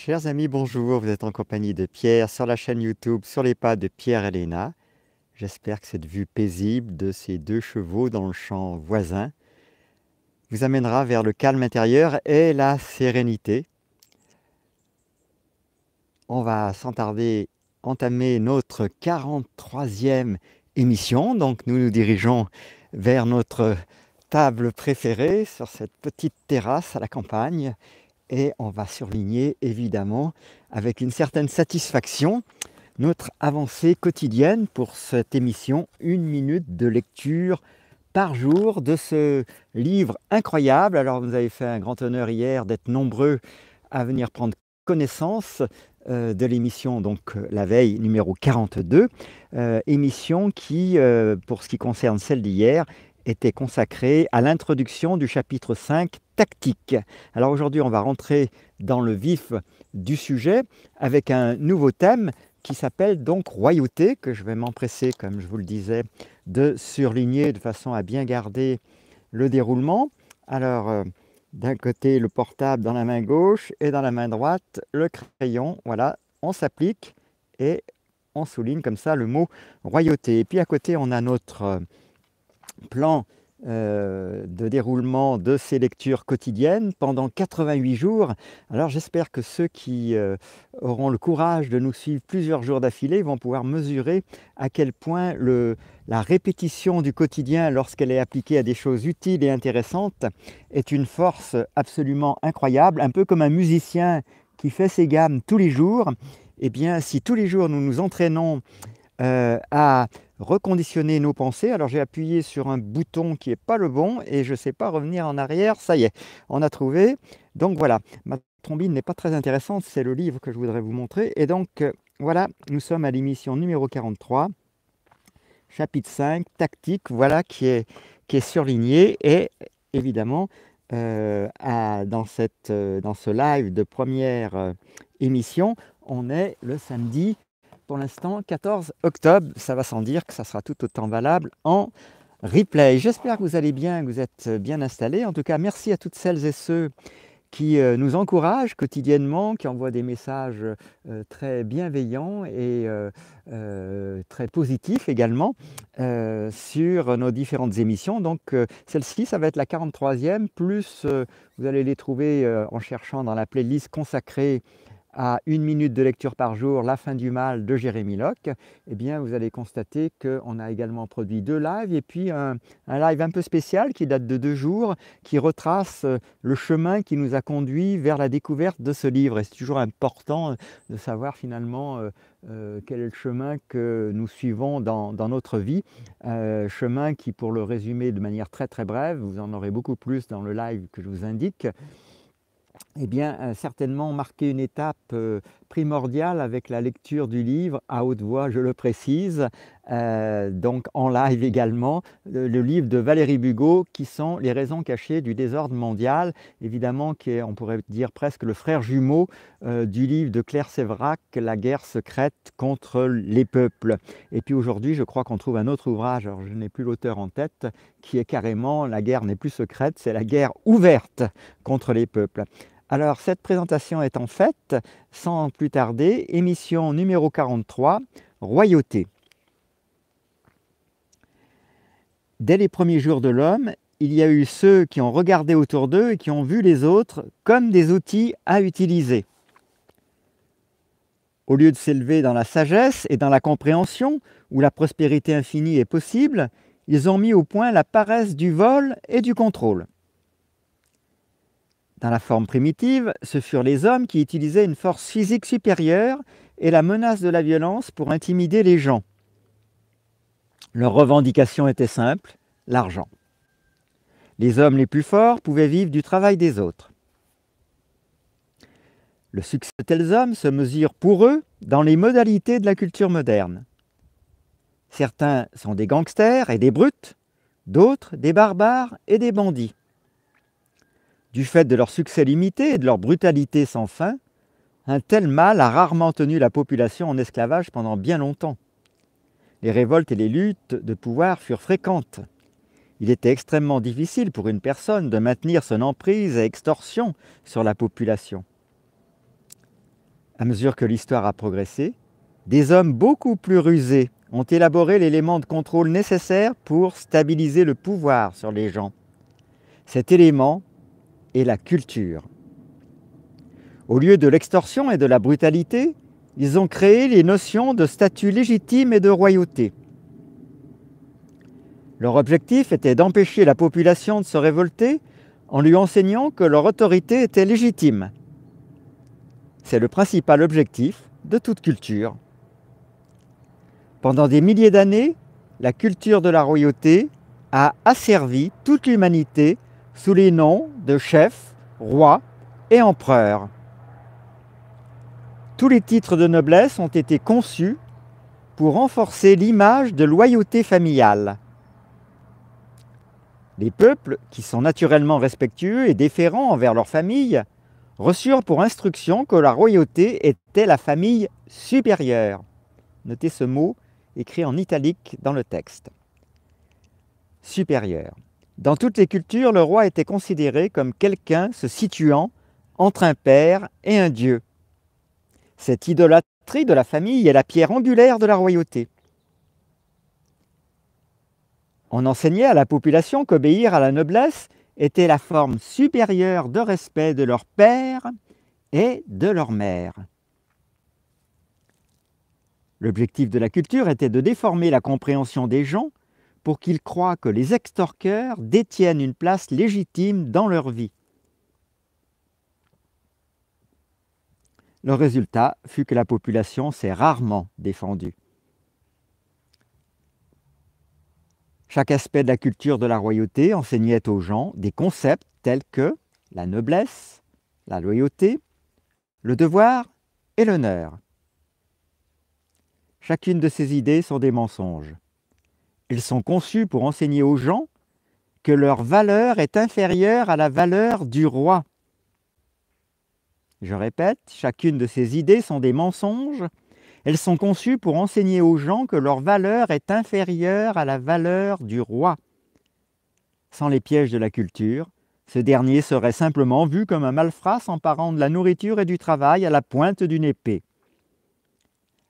Chers amis, bonjour. Vous êtes en compagnie de Pierre sur la chaîne YouTube Sur les pas de Pierre et Léna. J'espère que cette vue paisible de ces deux chevaux dans le champ voisin vous amènera vers le calme intérieur et la sérénité. On va sans tarder entamer notre 43e émission. Donc nous nous dirigeons vers notre table préférée sur cette petite terrasse à la campagne. Et on va surligner évidemment avec une certaine satisfaction notre avancée quotidienne pour cette émission, 1 minute de lecture par jour de ce livre incroyable. Alors vous avez fait un grand honneur hier d'être nombreux à venir prendre connaissance de l'émission, donc la veille numéro 42, émission qui, pour ce qui concerne celle d'hier, était consacrée à l'introduction du chapitre 5, tactique. Alors aujourd'hui, on va rentrer dans le vif du sujet avec un nouveau thème qui s'appelle donc royauté, que je vais m'empresser, comme je vous le disais, de surligner de façon à bien garder le déroulement. Alors, d'un côté, le portable dans la main gauche et dans la main droite, le crayon. Voilà, on s'applique et on souligne comme ça le mot royauté. Et puis à côté, on a notre plan de déroulement de ces lectures quotidiennes pendant 88 jours. Alors j'espère que ceux qui auront le courage de nous suivre plusieurs jours d'affilée vont pouvoir mesurer à quel point la répétition du quotidien, lorsqu'elle est appliquée à des choses utiles et intéressantes, est une force absolument incroyable, un peu comme un musicien qui fait ses gammes tous les jours. Eh bien, si tous les jours nous nous entraînons à reconditionner nos pensées. Alors j'ai appuyé sur un bouton qui n'est pas le bon et je ne sais pas revenir en arrière. Ça y est, on a trouvé. Donc voilà, ma trombine n'est pas très intéressante, c'est le livre que je voudrais vous montrer. Et donc voilà, nous sommes à l'émission numéro 43, chapitre 5, tactique, voilà qui est surligné. Et évidemment, dans ce live de première émission, on est le samedi, pour l'instant, 14 octobre. Ça va sans dire que ça sera tout autant valable en replay. J'espère que vous allez bien, que vous êtes bien installés. En tout cas, merci à toutes celles et ceux qui nous encouragent quotidiennement, qui envoient des messages très bienveillants et très positifs également sur nos différentes émissions. Donc celle-ci, ça va être la 43e, plus vous allez les trouver en cherchant dans la playlist consacrée à 1 minute de lecture par jour, La fin du mal de Jérémy Locke. Eh bien, vous allez constater qu'on a également produit 2 lives et puis un live un peu spécial qui date de 2 jours, qui retrace le chemin qui nous a conduit vers la découverte de ce livre. Et c'est toujours important de savoir finalement quel est le chemin que nous suivons dans notre vie. Chemin qui, pour le résumer de manière très très brève, vous en aurez beaucoup plus dans le live que je vous indique, eh bien, certainement marquer une étape primordiale avec la lecture du livre, à haute voix, je le précise, donc en live également, le livre de Valérie Bugeaud, qui sont Les raisons cachées du désordre mondial, évidemment, qui est, on pourrait dire presque le frère jumeau du livre de Claire Séverac, La guerre secrète contre les peuples. Et puis aujourd'hui, je crois qu'on trouve un autre ouvrage, alors je n'ai plus l'auteur en tête, qui est carrément La guerre n'est plus secrète, c'est la guerre ouverte contre les peuples. Alors, cette présentation étant faite, sans plus tarder, émission numéro 43, Royauté. Dès les premiers jours de l'homme, il y a eu ceux qui ont regardé autour d'eux et qui ont vu les autres comme des outils à utiliser. Au lieu de s'élever dans la sagesse et dans la compréhension, où la prospérité infinie est possible, ils ont mis au point la paresse du vol et du contrôle. Dans la forme primitive, ce furent les hommes qui utilisaient une force physique supérieure et la menace de la violence pour intimider les gens. Leur revendication était simple, l'argent. Les hommes les plus forts pouvaient vivre du travail des autres. Le succès de tels hommes se mesure pour eux dans les modalités de la culture moderne. Certains sont des gangsters et des brutes, d'autres des barbares et des bandits. Du fait de leur succès limité et de leur brutalité sans fin, un tel mal a rarement tenu la population en esclavage pendant bien longtemps. Les révoltes et les luttes de pouvoir furent fréquentes. Il était extrêmement difficile pour une personne de maintenir son emprise et extorsion sur la population. À mesure que l'histoire a progressé, des hommes beaucoup plus rusés ont élaboré l'élément de contrôle nécessaire pour stabiliser le pouvoir sur les gens. Cet élément est la culture. Au lieu de l'extorsion et de la brutalité, ils ont créé les notions de statut légitime et de royauté. Leur objectif était d'empêcher la population de se révolter en lui enseignant que leur autorité était légitime. C'est le principal objectif de toute culture. Pendant des milliers d'années, la culture de la royauté a asservi toute l'humanité sous les noms de chefs, rois et empereurs. Tous les titres de noblesse ont été conçus pour renforcer l'image de loyauté familiale. Les peuples, qui sont naturellement respectueux et déférents envers leur famille, reçurent pour instruction que la royauté était la famille supérieure. Notez ce mot écrit en italique dans le texte. Supérieur. Dans toutes les cultures, le roi était considéré comme quelqu'un se situant entre un père et un dieu. Cette idolâtrie de la famille est la pierre angulaire de la royauté. On enseignait à la population qu'obéir à la noblesse était la forme supérieure de respect de leur père et de leur mère. L'objectif de la culture était de déformer la compréhension des gens pour qu'ils croient que les extorqueurs détiennent une place légitime dans leur vie. Le résultat fut que la population s'est rarement défendue. Chaque aspect de la culture de la royauté enseignait aux gens des concepts tels que la noblesse, la loyauté, le devoir et l'honneur. Chacune de ces idées sont des mensonges. Elles sont conçues pour enseigner aux gens que leur valeur est inférieure à la valeur du roi. Je répète, chacune de ces idées sont des mensonges. Elles sont conçues pour enseigner aux gens que leur valeur est inférieure à la valeur du roi. Sans les pièges de la culture, ce dernier serait simplement vu comme un malfrat s'emparant de la nourriture et du travail à la pointe d'une épée.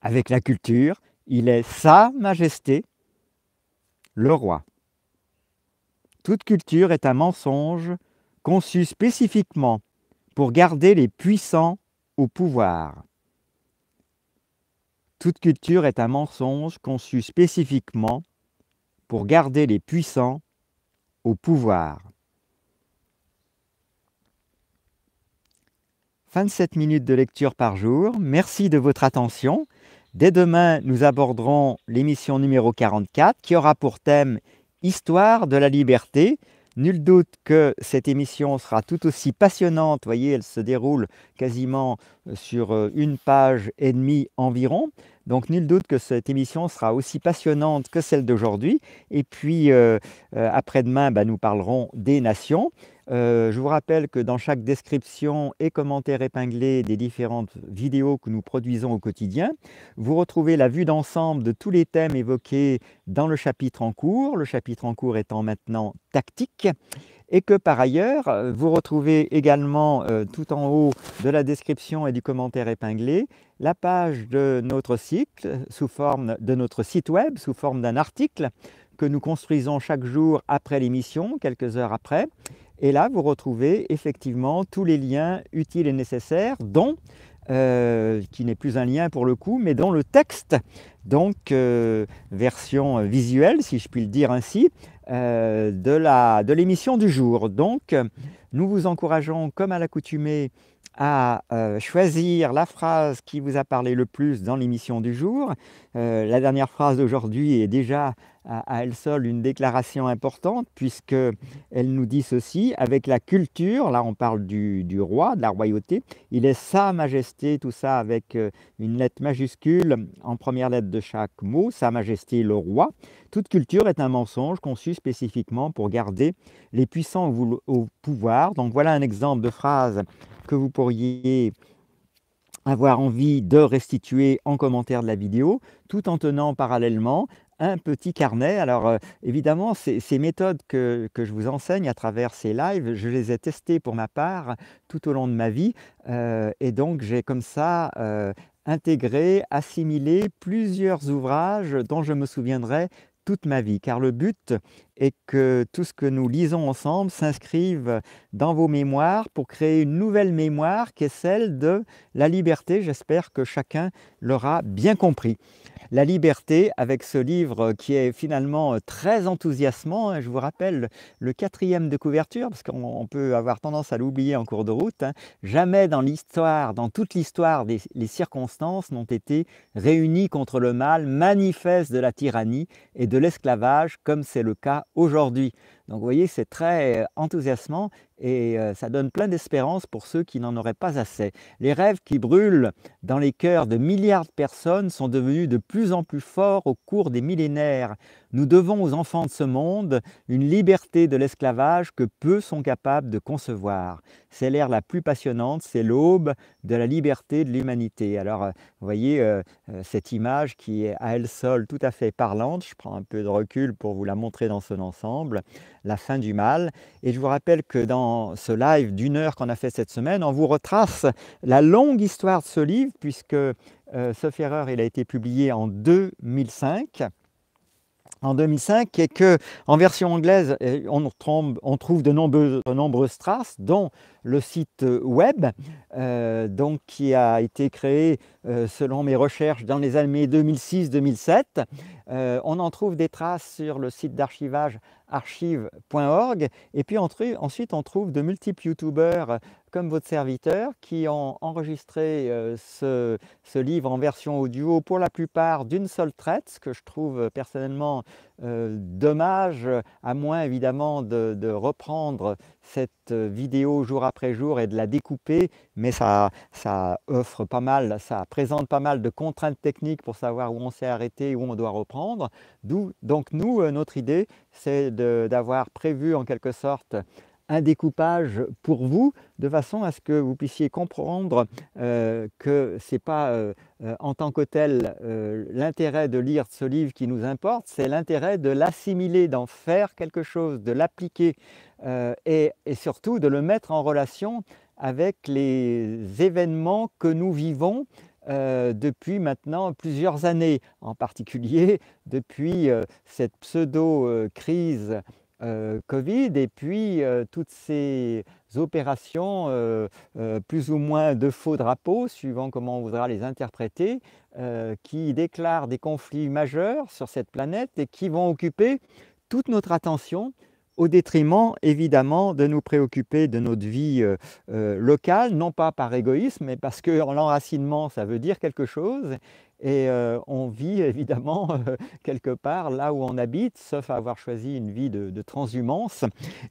Avec la culture, il est Sa Majesté, le roi. Toute culture est un mensonge conçu spécifiquement pour garder les puissants au pouvoir. Toute culture est un mensonge conçu spécifiquement pour garder les puissants au pouvoir. Fin de 7 minutes de lecture par jour. Merci de votre attention. Dès demain, nous aborderons l'émission numéro 44 qui aura pour thème « Histoire de la liberté ». Nul doute que cette émission sera tout aussi passionnante. Vous voyez, elle se déroule quasiment sur une page et demie environ. Donc, nul doute que cette émission sera aussi passionnante que celle d'aujourd'hui. Et puis, après-demain, nous parlerons des nations. Je vous rappelle que dans chaque description et commentaire épinglé des différentes vidéos que nous produisons au quotidien, vous retrouvez la vue d'ensemble de tous les thèmes évoqués dans le chapitre en cours étant maintenant tactique, et que par ailleurs, vous retrouvez également tout en haut de la description et du commentaire épinglé, la page de notre site, sous forme de notre site web, sous forme d'un article que nous construisons chaque jour après l'émission, quelques heures après. Et là, vous retrouvez effectivement tous les liens utiles et nécessaires, dont, qui n'est plus un lien pour le coup, mais dont le texte, donc version visuelle, si je puis le dire ainsi, de l'émission du jour. Donc, nous vous encourageons, comme à l'accoutumée, à choisir la phrase qui vous a parlé le plus dans l'émission du jour. La dernière phrase d'aujourd'hui est déjà à elle seule une déclaration importante, puisqu'elle nous dit ceci: avec la culture, là on parle du roi, de la royauté, il est Sa Majesté, tout ça avec une lettre majuscule en première lettre de chaque mot, Sa Majesté le roi. Toute culture est un mensonge conçu spécifiquement pour garder les puissants au pouvoir. Donc voilà un exemple de phrase que vous pourriez avoir envie de restituer en commentaire de la vidéo, tout en tenant parallèlement un petit carnet. Alors évidemment, ces méthodes que je vous enseigne à travers ces lives, je les ai testées pour ma part tout au long de ma vie. Et donc j'ai comme ça intégré, assimilé plusieurs ouvrages dont je me souviendrai toute ma vie. Car le but est que tout ce que nous lisons ensemble s'inscrive dans vos mémoires pour créer une nouvelle mémoire qui est celle de la liberté. J'espère que chacun l'aura bien compris. La liberté, avec ce livre qui est finalement très enthousiasmant, hein. Je vous rappelle le quatrième de couverture, parce qu'on peut avoir tendance à l'oublier en cours de route, hein. Jamais dans l'histoire, dans toute l'histoire, les circonstances n'ont été réunies contre le mal manifeste de la tyrannie et de l'esclavage, comme c'est le cas aujourd'hui. Donc vous voyez, c'est très enthousiasmant et ça donne plein d'espérance pour ceux qui n'en auraient pas assez. Les rêves qui brûlent dans les cœurs de milliards de personnes sont devenus de plus en plus forts au cours des millénaires. Nous devons aux enfants de ce monde une liberté de l'esclavage que peu sont capables de concevoir. C'est l'ère la plus passionnante, c'est l'aube de la liberté de l'humanité. Alors, vous voyez cette image qui est à elle seule tout à fait parlante. Je prends un peu de recul pour vous la montrer dans son ensemble. La fin du mal. Et je vous rappelle que dans ce live d'1 heure qu'on a fait cette semaine, on vous retrace la longue histoire de ce livre, puisque sauf erreur, il a été publié en 2005. Et qu'en version anglaise, on trouve de nombreuses traces, dont le site web, donc, qui a été créé selon mes recherches dans les années 2006-2007. On en trouve des traces sur le site d'archivage archive.org, et puis ensuite on trouve de multiples youtubeurs comme votre serviteur qui ont enregistré ce livre en version audio, pour la plupart d'une seule traite, ce que je trouve personnellement dommage, à moins évidemment de reprendre cette vidéo jour après jour et de la découper, mais ça offre pas mal, ça présente pas mal de contraintes techniques pour savoir où on s'est arrêté, où on doit reprendre. Donc nous, notre idée, c'est d'avoir prévu en quelque sorte un découpage pour vous, de façon à ce que vous puissiez comprendre que ce n'est pas en tant que tel l'intérêt de lire ce livre qui nous importe, c'est l'intérêt de l'assimiler, d'en faire quelque chose, de l'appliquer et surtout de le mettre en relation avec les événements que nous vivons depuis maintenant plusieurs années, en particulier depuis cette pseudo-crise Covid, et puis toutes ces opérations plus ou moins de faux drapeaux, suivant comment on voudra les interpréter, qui déclarent des conflits majeurs sur cette planète et qui vont occuper toute notre attention, au détriment évidemment de nous préoccuper de notre vie locale, non pas par égoïsme, mais parce que l'enracinement, ça veut dire quelque chose. Et on vit évidemment quelque part là où on habite, sauf à avoir choisi une vie de transhumance.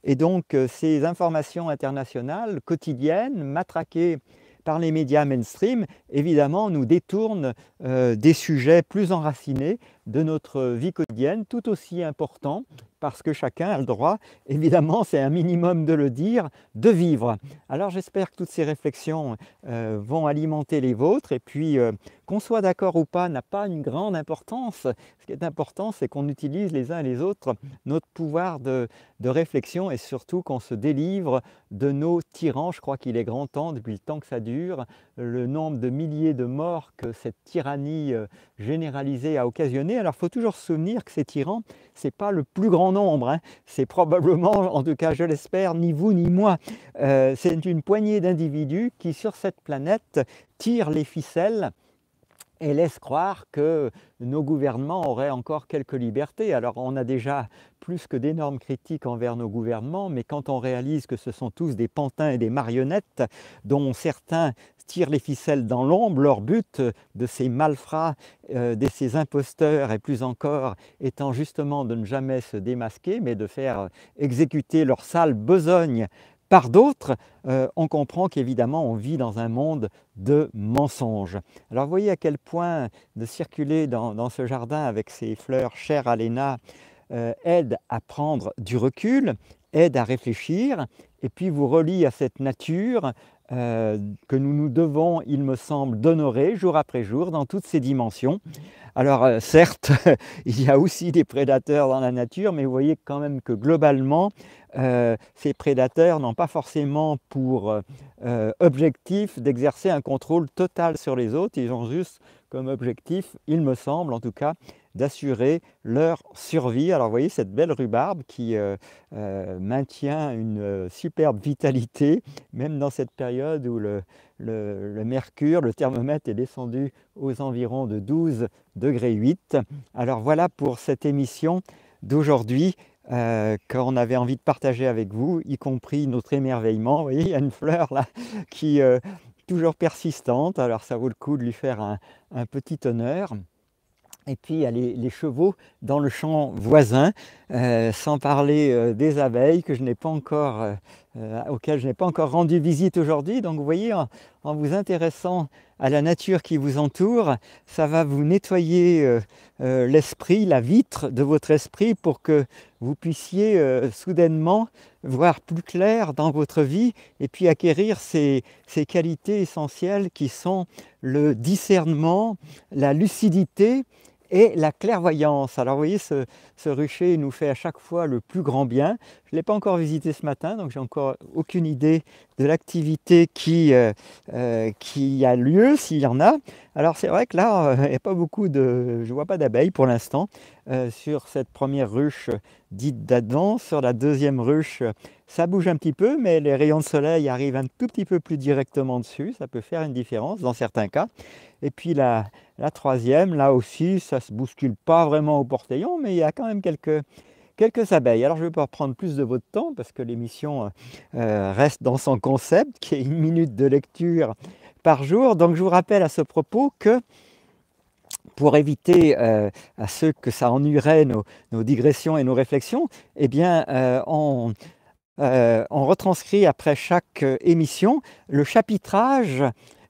Et donc ces informations internationales quotidiennes, matraquées par les médias mainstream, évidemment nous détournent des sujets plus enracinés de notre vie quotidienne, tout aussi importants, parce que chacun a le droit, évidemment, c'est un minimum de le dire, de vivre. Alors j'espère que toutes ces réflexions vont alimenter les vôtres, et puis qu'on soit d'accord ou pas n'a pas une grande importance. Ce qui est important, c'est qu'on utilise les uns et les autres notre pouvoir de réflexion, et surtout qu'on se délivre de nos tyrans. Je crois qu'il est grand temps, depuis le temps que ça dure, le nombre de milliers de morts que cette tyrannie généralisée a occasionné. Alors il faut toujours se souvenir que ces tyrans, ce n'est pas le plus grand nombre, hein. C'est probablement, en tout cas je l'espère, ni vous ni moi. C'est une poignée d'individus qui sur cette planète tirent les ficelles et laisse croire que nos gouvernements auraient encore quelques libertés. Alors on a déjà plus que d'énormes critiques envers nos gouvernements, mais quand on réalise que ce sont tous des pantins et des marionnettes, dont certains tirent les ficelles dans l'ombre, leur but de ces malfrats, de ces imposteurs, et plus encore étant justement de ne jamais se démasquer, mais de faire exécuter leur sale besogne par d'autres, on comprend qu'évidemment on vit dans un monde de mensonges. Alors vous voyez à quel point de circuler dans ce jardin avec ces fleurs chères à Léna aide à prendre du recul, aide à réfléchir, et puis vous relie à cette nature que nous nous devons, il me semble, d'honorer jour après jour dans toutes ses dimensions. Alors certes, il y a aussi des prédateurs dans la nature, mais vous voyez quand même que globalement, ces prédateurs n'ont pas forcément pour objectif d'exercer un contrôle total sur les autres. Ils ont juste comme objectif, il me semble en tout cas, d'assurer leur survie. Alors vous voyez cette belle rhubarbe qui maintient une superbe vitalité, même dans cette période où le mercure, le thermomètre est descendu aux environs de 12 degrés 8. Alors voilà pour cette émission d'aujourd'hui qu'on avait envie de partager avec vous, y compris notre émerveillement. Vous voyez, il y a une fleur là qui toujours persistante, alors ça vaut le coup de lui faire un petit honneur. Et puis il y a les chevaux dans le champ voisin, sans parler des abeilles que je n'ai pas encore, auxquelles je n'ai pas encore rendu visite aujourd'hui. Donc vous voyez, en vous intéressant à la nature qui vous entoure, ça va vous nettoyer l'esprit, la vitre de votre esprit pour que vous puissiez soudainement voir plus clair dans votre vie et puis acquérir ces qualités essentielles qui sont le discernement, la lucidité et la clairvoyance. Alors vous voyez, ce rucher nous fait à chaque fois le plus grand bien. Je ne l'ai pas encore visité ce matin, donc j'ai encore aucune idée de l'activité qui a lieu, s'il y en a. Alors c'est vrai que là, il n'y a pas beaucoup de... je ne vois pas d'abeilles pour l'instant sur cette première ruche dite d'Adam. Sur la deuxième ruche, ça bouge un petit peu, mais les rayons de soleil arrivent un tout petit peu plus directement dessus. Ça peut faire une différence dans certains cas. Et puis la troisième, là aussi, ça ne se bouscule pas vraiment au portillon, mais il y a quand même quelques abeilles. Alors je ne vais pas prendre plus de votre temps parce que l'émission reste dans son concept, qui est 1 minute de lecture par jour. Donc je vous rappelle à ce propos que pour éviter à ceux que ça ennuierait nos digressions et nos réflexions, eh bien on retranscrit après chaque émission le chapitrage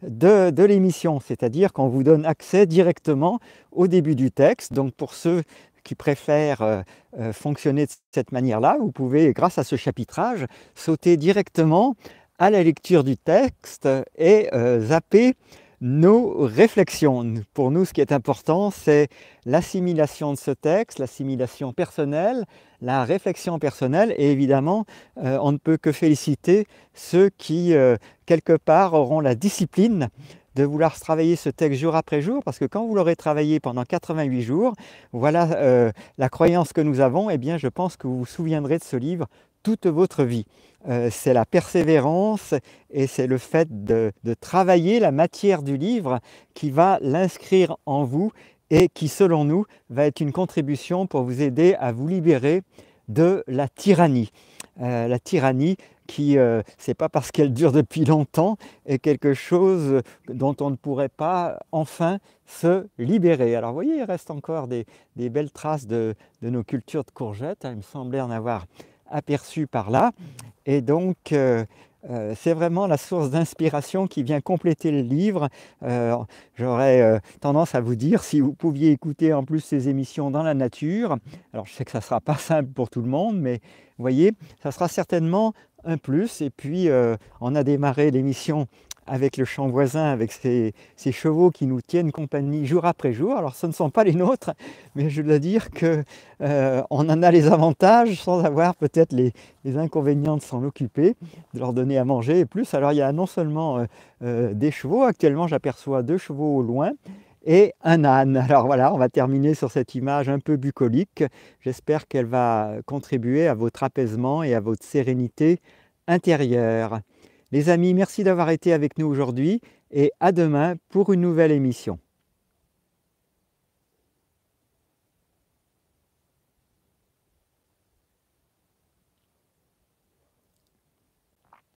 de l'émission, c'est-à-dire qu'on vous donne accès directement au début du texte. Donc pour ceux qui préfèrent fonctionner de cette manière-là, vous pouvez, grâce à ce chapitrage, sauter directement à la lecture du texte et zapper nos réflexions. Pour nous, ce qui est important, c'est l'assimilation de ce texte, l'assimilation personnelle, la réflexion personnelle, et évidemment, on ne peut que féliciter ceux qui, quelque part, auront la discipline de vouloir travailler ce texte jour après jour, parce que quand vous l'aurez travaillé pendant 88 jours, voilà la croyance que nous avons, eh bien je pense que vous vous souviendrez de ce livre toute votre vie. C'est la persévérance et c'est le fait de travailler la matière du livre qui va l'inscrire en vous et qui, selon nous, va être une contribution pour vous aider à vous libérer de la tyrannie. La tyrannie qui, c'est pas parce qu'elle dure depuis longtemps, est quelque chose dont on ne pourrait pas enfin se libérer. Alors vous voyez, il reste encore des belles traces de nos cultures de courgettes, il me semblait en avoir aperçu par là, et donc c'est vraiment la source d'inspiration qui vient compléter le livre. J'aurais tendance à vous dire, si vous pouviez écouter en plus ces émissions dans la nature, alors je sais que ça ne sera pas simple pour tout le monde, mais vous voyez, ça sera certainement un plus. Et puis on a démarré l'émission avec le champ voisin, avec ces chevaux qui nous tiennent compagnie jour après jour. Alors ce ne sont pas les nôtres, mais je dois dire qu'on en a les avantages sans avoir peut-être les inconvénients de s'en occuper, de leur donner à manger et plus. Alors il y a non seulement des chevaux, actuellement j'aperçois 2 chevaux au loin, et un âne. Alors voilà, on va terminer sur cette image un peu bucolique. J'espère qu'elle va contribuer à votre apaisement et à votre sérénité intérieure. Les amis, merci d'avoir été avec nous aujourd'hui et à demain pour une nouvelle émission.